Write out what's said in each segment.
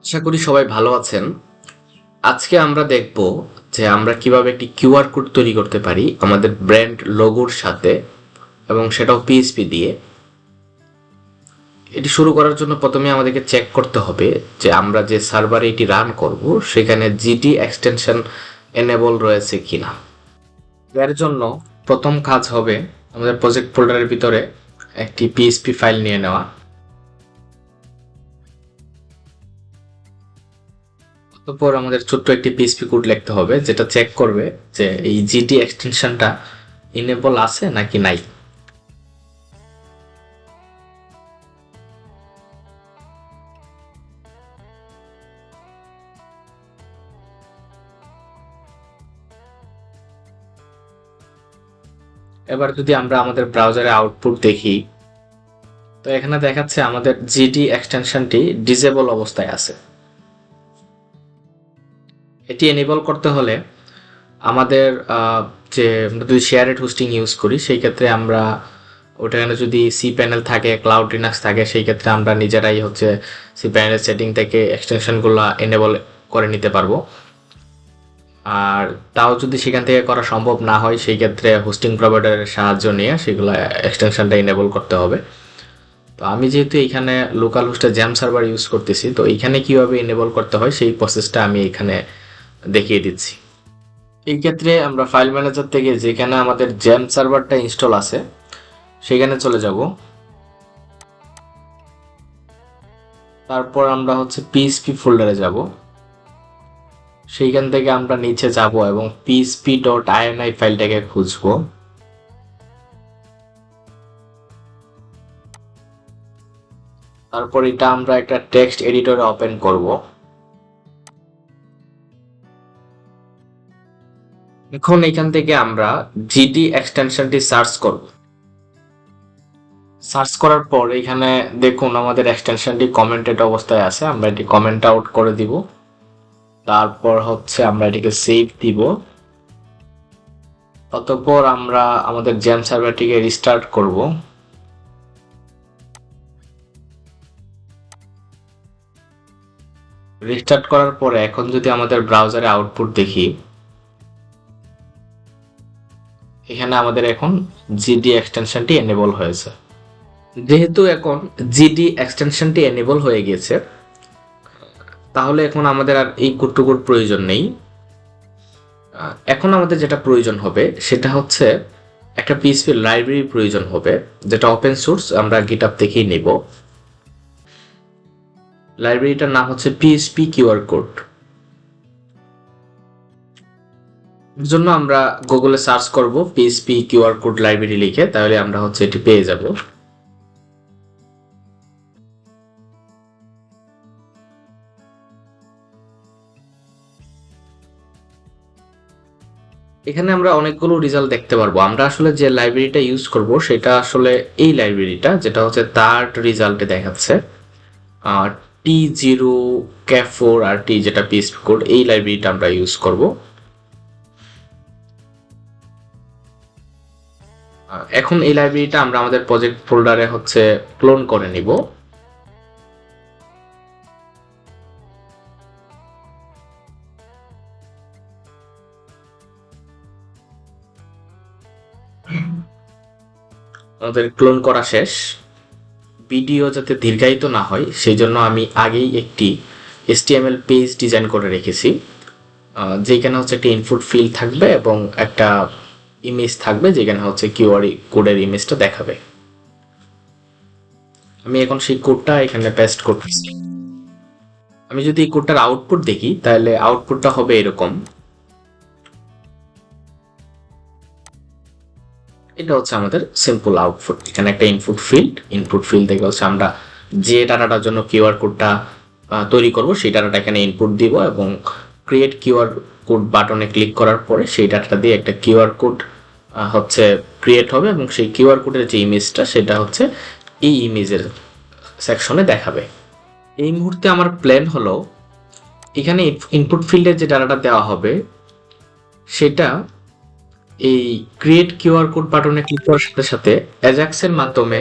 আশা করি সবাই ভালো আছেন। আজকে আমরা দেখব যে আমরা কিভাবে একটি কিউআর কোড তৈরি করতে পারি আমাদের ব্র্যান্ড লোগোর সাথে, এবং সেটাও পিএইচপি দিয়ে। এটি শুরু করার জন্য প্রথমে আমাদেরকে চেক করতে হবে যে আমরা যে সার্ভারে এটি রান করব সেখানে জিটি এক্সটেনশন এনেবল রয়েছে কিনা। এর জন্য প্রথম কাজ হবে আমাদের প্রজেক্ট ফোল্ডারের ভিতরে একটি পিএইচপি ফাইল নিয়ে নেওয়া। অতঃপর আমাদের ছোট্ট একটি পিএইচপি কোড লিখতে হবে যেটা চেক করবে যে এই জিটি এক্সটেনশনটা ইনেবল আছে নাকি নাই। এবার যদি আমরা আমাদের ব্রাউজারে আউটপুট দেখি, তো এখানে দেখাচ্ছে আমাদের জিটি এক্সটেনশনটি ডিসেবল অবস্থায় আছে। এটি এনেবল করতে হলে আমাদের যে আমরা যদি শেয়ারেড হোস্টিং ইউজ করি সেই ক্ষেত্রে আমরা ওটাখানে যদি সি প্যানেল থাকে, ক্লাউড লিনাক্স থাকে, সেই ক্ষেত্রে আমরা নিজেরাই সি প্যানেলের সেটিং থেকে এক্সটেনশনগুলো এনেবল করে নিতে পারবো। আর তাও যদি সেখান থেকে করা সম্ভব না হয় সেই ক্ষেত্রে হোস্টিং প্রোভাইডারের সাহায্য নিয়ে সেগুলো এক্সটেনশনটা এনেবল করতে হবে। তো আমি যেহেতু এখানে লোকাল হোস্টে জ্যাম সার্ভার ইউজ করতেছি, তো এইখানে কিভাবে এনেবল করতে হয় সেই প্রসেসটা আমি এখানে দেখিয়ে দিচ্ছি। এই ক্ষেত্রে আমরা ফাইল ম্যানেজার থেকে যেখানে আমাদের জ্যাম সার্ভারটা ইনস্টল আছে সেখানে চলে যাব। তারপর আমরা পিএইচপি ফোল্ডারে যাব। সেইখান থেকে আমরা নিচে যাব এবং php.ini ফাইলটাকে খুঁজবো। তারপর এটা আমরা একটা টেক্সট এডিটরে ওপেন করব। এখন এখান থেকে আমরা জিটি এক্সটেনশনটি সার্চ করব। সার্চ করার পর এখানে দেখুন আমাদের এক্সটেনশনটি কমেন্টেড অবস্থায় আছে, আমরা এটি কমেন্ট আউট করে দিব। তারপর আমরা এটিকে সেভ দিব। অতঃপর আমরা আমাদের জ্যাম সার্ভারটিকে রিস্টার্ট করব। রিস্টার্ট করার পরে এখন যদি আমাদের ব্রাউজারে আউটপুট দেখি, এখানে আমাদের এখন জিডি এক্সটেনশনটি এনেবল হয়েছে। যেহেতু এখন জিডি এক্সটেনশনটি এনেবল হয়ে গিয়েছে, তাহলে এখন আমাদের আর এই কোডটুকুর প্রয়োজন নেই। এখন আমাদের যেটা প্রয়োজন হবে সেটা একটা পিএইচপি লাইব্রেরি প্রয়োজন হবে, যেটা ওপেন সোর্স, আমরা গিটহাব থেকেই নেব। লাইব্রেরিটার নাম পিএইচপি কিউআর কোড। এর জন্য আমরা গুগলে সার্চ করব পিএইচপি কিউআর কোড লাইব্রেরি লিখে, তাহলে আমরা এটি পেয়ে যাব। এখানে আমরা অনেকগুলো রেজাল্ট দেখতে পারবো। আমরা আসলে যে লাইব্রেরিটা ইউজ করব সেটা আসলে এই লাইব্রেরিটা, যেটা থার্ড রেজাল্টে দেখাচ্ছে T0K4RT, যেটা পিএইচপি কোড, এই লাইব্রেরিটা আমরা ইউজ করব। এখন এই লাইব্রেরিটা আমরা আমাদের প্রজেক্ট ফোল্ডারে ক্লোন করে নিব। আমাদের ক্লোন করা শেষ। ভিডিও যাতে দীর্ঘায়িত না হয় সেই জন্য আমি আগেই একটি HTML পেজ ডিজাইন করে রেখেছি, যেখানে একটা ইনপুট ফিল্ড থাকবে এবং একটা ইমেজ থাকবে, যেখানে কিউআর কোডের ইমেজটা দেখাবে। আমি এখন সেই কোডটা এখানে পেস্ট করতেছি। আমি যদি এই কোডটার আউটপুট দেখি তাহলে আউটপুটটা হবে এরকম। এটা আমাদের সিম্পল আউটপুট। এখানে একটা ইনপুট ফিল্ড থেকে আমরা যে ডাটাটার জন্য কিউআর কোডটা তৈরি করব সেই ডাটাটা এখানে ইনপুট দিব, এবং ক্রিয়েট কিউআর কোড বাটনে ক্লিক করার পরে সেই ডাটাটা দিয়ে একটা কিউআর কোড ক্রিয়েট হবে, এবং সেই কিউআর কোডের যে ইমেজটা সেটা এই ইমেজের সেকশনে দেখাবে। এই মুহূর্তে আমার প্ল্যান হলো এখানে ইনপুট ফিল্ডে যে ডাটাটা দেওয়া হবে সেটা এই ক্রিয়েট কিউআর কোড বাটনে ক্লিক করার সাথে সাথে অ্যাজাক্সের মাধ্যমে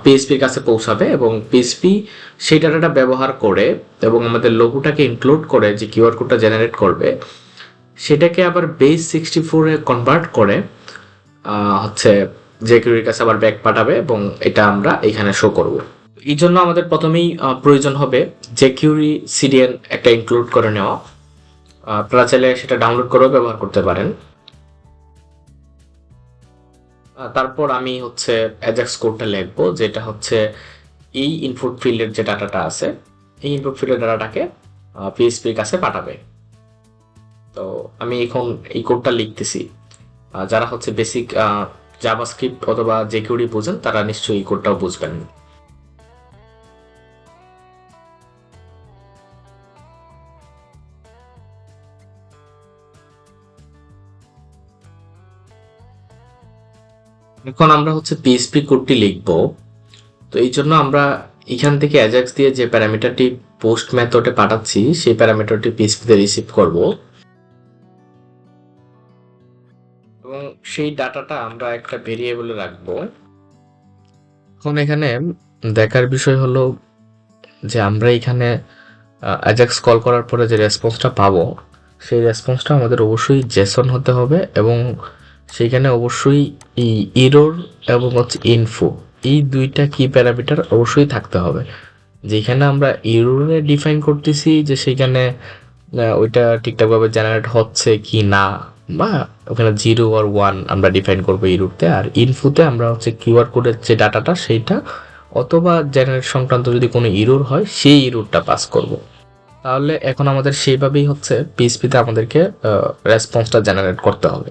পিএসপির কাছে পৌঁছাবে এবং পিএসপি সেই ডাটাটা ব্যবহার করে এবং আমাদের লোগোটাকে ইনক্লুড করে যে কিউআর কোডটা জেনারেট করবে সেটাকে আবার বেস 64-এ কনভার্ট করে হচ্ছে জেকিউরির কাছে আবার ব্যাক পাঠাবে এবং এটা আমরা এখানে শো করব। এই জন্য আমাদের প্রথমেই প্রয়োজন হবে জেকিউরি সিডিএন একটা ইনক্লুড করে নেওয়া। আপনারা চাইলে সেটা ডাউনলোড করেও ব্যবহার করতে পারেন। তারপর আমি হচ্ছে অ্যাজাক্স কোডটা লিখবো, যেটা হচ্ছে এই ইনপুট ফিল্ডের যে ডাটাটা আছে এই ইনপুট ফিল্ডের ডাটাটাকে পিএসপির কাছে পাঠাবে। তো আমি এখন এই কোডটা লিখতেছি। যারা হচ্ছে বেসিক জাভাস্ক্রিপ্ট অথবা জেকিউরি বুঝেন তারা নিশ্চয়ই এই কোডটাও বুঝবেন। এখন আমরা হচ্ছে পিএসপি কোডটি লিখবো। তো এই জন্য আমরা এখান থেকে অ্যাজাক্স দিয়ে যে প্যারামিটারটি পোস্ট মেথডে পাঠাচ্ছি সেই প্যারামিটারটি পিএসপিতে রিসিভ করব এবং সেই ডাটাটা আমরা একটা ভেরিয়েবলে রাখবো। এখন এখানে দেখার বিষয় হলো যে আমরা এখানে অ্যাজাক্স কল করার পরে যে রেসপন্সটা পাবো সেই রেসপন্সটা আমাদের অবশ্যই জেসন হতে হবে এবং সেইখানে অবশ্যই এই এরর এবং হচ্ছে ইনফো এই দুইটা কি প্যারামিটার অবশ্যই থাকতে হবে। যেখানে আমরা এররে ডিফাইন করতেছি যে সেখানে ওইটা ঠিকঠাকভাবে জেনারেট হচ্ছে কি না, বা ওখানে 0 আর 1 আমরা ডিফাইন করবো ইরুরতে, আর ইনফোতে আমরা হচ্ছে কিউআর কোডের যে ডাটাটা সেইটা অথবা জেনারেট সংক্রান্ত যদি কোনো ইরর হয় সেই ইররটা পাস করব। তাহলে এখন আমাদের সেইভাবেই হচ্ছে পিএসপিতে আমাদেরকে রেসপন্সটা জেনারেট করতে হবে।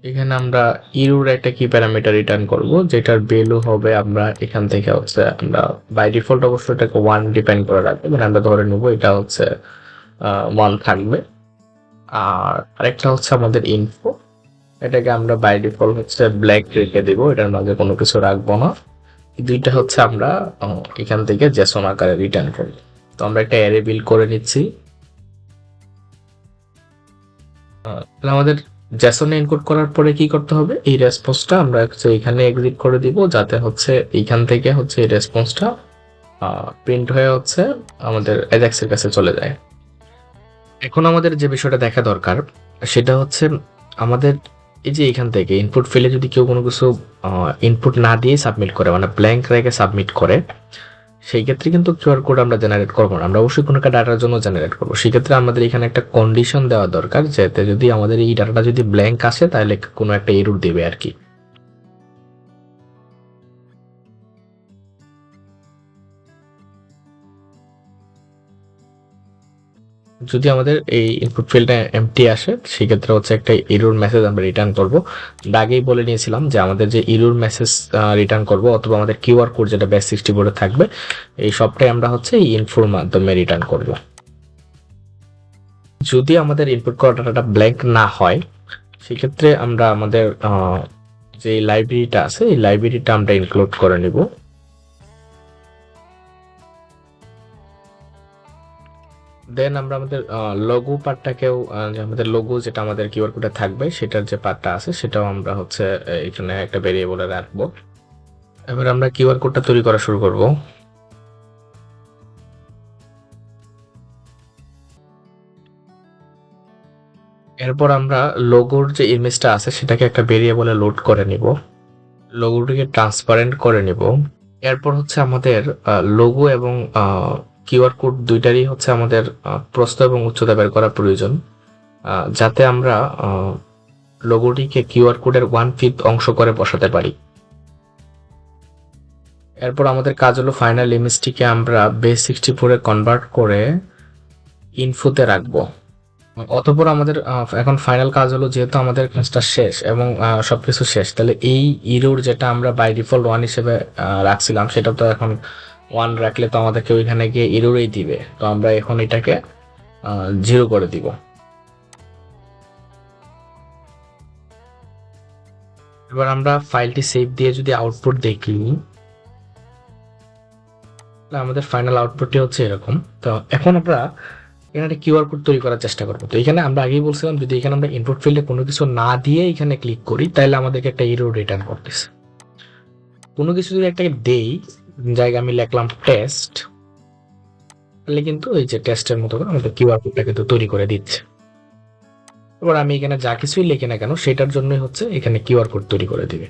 এখানে আমরা ইরুর একটা কি প্যারামিটার রিটার্ন করব, যেটার ভ্যালু হবে আমরা এখান থেকে হচ্ছে আমরা বাই ডিফল্ট অবশ্যই এটাকে 1 ডিপেন্ড করে রাখবো, মানে আমরা ধরে নেব এটা হচ্ছে 1 থাকবে। আর আরেকটা হচ্ছে আমাদের ইনফো, এটাকে আমরা বাই ডিফল্ট হচ্ছে ব্ল্যাক রেখে দেবো, এটার মাঝে কোনো কিছু রাখবো না। এই দুইটা হচ্ছে আমরা এখান থেকে জেসন আকারে রিটার্ন করব। তো আমরা একটা অ্যারে বিল্ড করে নিচ্ছি। তাহলে আমাদের জেসনে এনকোড করার পরে কি করতে হবে, এই রেসপন্সটা আমরা হচ্ছে এখানে এক্সিট করে দিব, যাতে হচ্ছে এইখান থেকে হচ্ছে এই রেসপন্সটা প্রিন্ট হয়ে হচ্ছে আমাদের অ্যাজাক্সের কাছে চলে যায়। এখন আমাদের যে বিষয়টা দেখা দরকার সেটা হচ্ছে আমাদের এই যে এখান থেকে ইনপুট ফিল্ডে যদি কেউ কোনো কিছু ইনপুট না দিয়ে সাবমিট করে, মানে ব্ল্যাঙ্ক রেখে সাবমিট করে, সেই ক্ষেত্রে কিন্তু কিউআর কোড আমরা জেনারেট করবো না, আমরা অবশ্যই কোনো একটা ডাটার জন্য জেনারেট করবো। সেক্ষেত্রে আমাদের এখানে একটা কন্ডিশন দেওয়া দরকার, যাতে যদি আমাদের এই ডাটাটা যদি ব্ল্যাঙ্ক আসে তাহলে কোনো একটা এরর দেবে আর কি। যদি আমাদের এই ইনপুট ফিল্ডটা এমটি আসে সেক্ষেত্রে হচ্ছে একটা এরর মেসেজ আমরা রিটার্ন করব। আগেই বলে নিয়েছিলাম যে আমাদের যে এরর মেসেজ রিটার্ন করব অথবা আমাদের কিউআর কোড যেটা বেস 64 থাকবে এই সবটাই আমরা হচ্ছে এই ইনফোর মাধ্যমে রিটার্ন করব। যদি আমাদের ইনপুট করা ডাটাটা ব্ল্যাঙ্ক না হয় সেক্ষেত্রে আমরা আমাদের যে লাইব্রেরিটা আছে এই লাইব্রেরিটা আমরা ইনক্লুড করে নিব। দেন আমরা আমাদের লোগো পার্টটাকেও আমাদের লোগো যেটা আমাদের কিউআর কোডে থাকবে সেটার যে পার্টটা আছে সেটাও আমরা হচ্ছে এখানে একটা ভেরিয়েবলে রাখবো। এবার আমরা কিউআর কোডটা তৈরি করা শুরু করব। এরপর আমরা লোগোর যে ইমেজটা আছে সেটাকে একটা ভেরিয়েবলে লোড করে নিব, লোগোটিকে ট্রান্সপারেন্ট করে নিব। এরপর হচ্ছে আমাদের লোগো এবং কিউআর কোড দুইটারই হচ্ছে আমাদের প্রস্থ এবং উচ্চতা বের করা প্রয়োজন, যাতে আমরা লোগোটিকে কিউআর কোডের 1/5 অংশ করে বসাতে পারি। এরপর আমাদের কাজ হলো ফাইনাল ইমেজটিকে আমরা বেস 64-এ কনভার্ট করে ইনফোতে রাখবো। অতঃপর আমাদের এখন ফাইনাল কাজ হলো, যেহেতু আমাদের কাজটা শেষ এবং সবকিছু শেষ, তাহলে এই ইরোর যেটা আমরা বাই ডিফল্ট 1 হিসেবে রাখছিলাম সেটা তো এখন 1 রাখলে তো আমাদেরকে ওইখানে গিয়ে ইরোরই দিবে, তো আমরা এখন এটাকে 0 করে দিব। এবার আমরা ফাইলটি সেভ দিয়ে যদি আউটপুট দেখি আমাদের ফাইনাল আউটপুটটি হচ্ছে এরকম। তো এখন আমরা এখানে একটা কিউআর কোড তৈরি করার চেষ্টা করবো। তো এখানে আমরা আগেই বলছিলাম যদি এখানে আমরা ইনপুট ফিল্ডে কোনো কিছু না দিয়ে এখানে ক্লিক করি তাহলে আমাদেরকে একটা এরর রিটার্ন করতেছে। কোনো কিছু যদি একটা দেই, জায়গায় আমি লিখলাম টেস্ট, তাহলে কিন্তু এই যে টেস্টের মতো করে আমাদের কিউআর কোডটা কিন্তু তৈরি করে দিচ্ছে। এবার আমি এখানে যা কিছুই লিখি না কেন সেটার জন্যই হচ্ছে এখানে কিউআর কোড তৈরি করে দিবে।